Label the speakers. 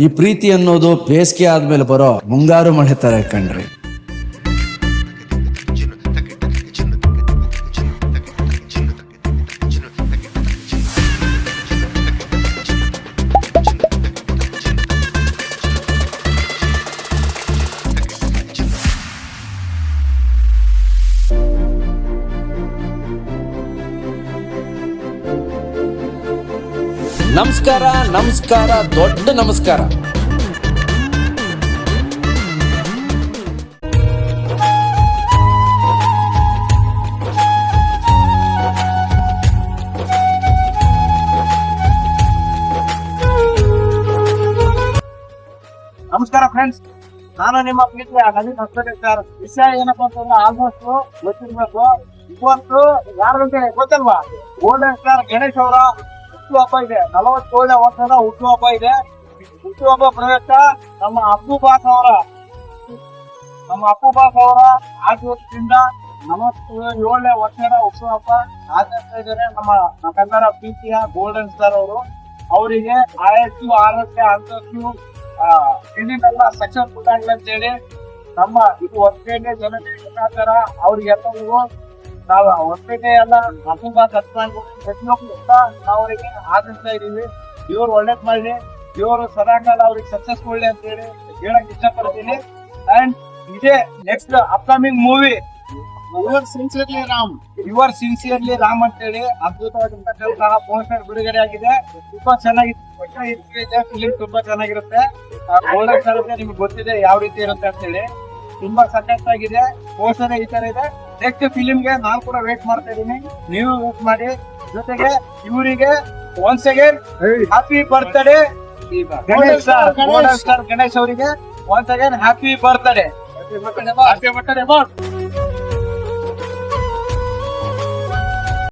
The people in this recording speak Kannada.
Speaker 1: ಈ ಪ್ರೀತಿ ಅನ್ನೋದು ಬೇಸಿಗೆ ಆದ್ಮೇಲೆ ಬರೋ ಮುಂಗಾರು ಮಳೆ ತರ ಕಣ್ರಿ. ನಮಸ್ಕಾರ ನಮಸ್ಕಾರ ದೊಡ್ಡ ನಮಸ್ಕಾರ.
Speaker 2: ನಮಸ್ಕಾರ ಫ್ರೆಂಡ್ಸ್, ನಾನು ನಿಮ್ಮ ಪ್ರೀತಿ ಸರ್. ವಿಷಯ ಏನಪ್ಪಾ ಅಂತಂದ್ರೆ ಆಲ್ಮೋಸ್ಟ್ ಗೊತ್ತಿರ್ಬೇಕು. ಇವತ್ತು ಯಾರಂತೆ ಗೊತ್ತಲ್ವಾ? ಗೋಲ್ಡನ್ ಸ್ಟಾರ್ ಗಣೇಶ್ ಅವರ ಹುಟ್ಟುಹಬ್ಬ ಇದೆ. 47ನೇ ವರ್ಷದ ಹುಟ್ಟುಹಬ್ಬ ಇದೆ. ಹುಟ್ಟುಹಬ್ಬ ಪ್ರಯುಕ್ತ ನಮ್ಮ ಅಪ್ಪು ಬಾಸ್ ಅವರ ಆಶೀರ್ವಾದದಿಂದ 47ನೇ ವರ್ಷದ ಹುಟ್ಟುಹಬ್ಬ ಆಚರಿಸ್ತಾ ಇದ್ದಾರೆ ನಮ್ಮೆಲ್ಲರ ಪ್ರೀತಿಯ ಗೋಲ್ಡನ್ ಸ್ಟಾರ್ ಅವರು. ಅವರಿಗೆ ಆಯಸ್ಸು ಆರೋಗ್ಯ ಅಂತಸ್ತು ಇದನ್ನೆಲ್ಲ ಸಕ್ಸಸ್ಫುಲ್ ಆಗಲಿ ಅಂತ ಹೇಳಿ ನಮ್ಮ ಇದು ಹೊಸಪೇಟೆ ಜನತೆ ಮುಖಾಂತರ ಅವ್ರಿಗೆಲ್ಲರಿಗೂ ನಾವು ಹೊಸಪೇಟೆ ಎಲ್ಲ ಅಪೂರ್ವ ಪ್ರತಿಯೊಬ್ಬರು ಅವರಿಗೆ ಆಶಿಸ್ತಾ ಇದೀವಿ. ಇವ್ರು ಒಳ್ಳೇದ್ ಮಾಡಿ, ಇವರು ಸದಾಕಾಲ ಅವ್ರಿಗೆ ಸಕ್ಸಸ್ ಕೊಡ್ಲಿ ಅಂತ ಹೇಳಿ ಹೇಳಕ್ ಇಷ್ಟಪಡ್ತೀನಿ. ಅಂಡ್ ಇದೇ next upcoming movie your sincerely Ram ಅಂತ ಹೇಳಿ ಅದ್ಭುತವಾಗಿರ್ತಕ್ಕಂತಹ ಪೋಸ್ಟರ್ ಬಿಡುಗಡೆ ಆಗಿದೆ. ತುಂಬಾ ಚೆನ್ನಾಗಿದೆ ಫಿಲಿಂ, ತುಂಬಾ ಚೆನ್ನಾಗಿರುತ್ತೆ. ಗೋಲ್ಡನ್ ಸ್ಟಾರ್ ನಿಮ್ಗೆ ಗೊತ್ತಿದೆ ಯಾವ ರೀತಿ ಇರುತ್ತೆ ಅಂತ ಹೇಳಿ. ತುಂಬಾ ಸಖತ್ತಾಗಿದೆ. ಪೋಸ್ಟರ್ ಈ ತರ ಇದೆ. ನೆಕ್ಸ್ಟ್ ಫಿಲಿಂಗೆ ನಾನು ಕೂಡ ವೇಟ್ ಮಾಡ್ತಾ ಇದೀನಿ, ನೀವು ವೇಟ್ ಮಾಡಿ. ಜೊತೆಗೆ ಇವರಿಗೆ once again happy birthday golden star Ganesh ಅವರಿಗೆ. Once again happy birthday.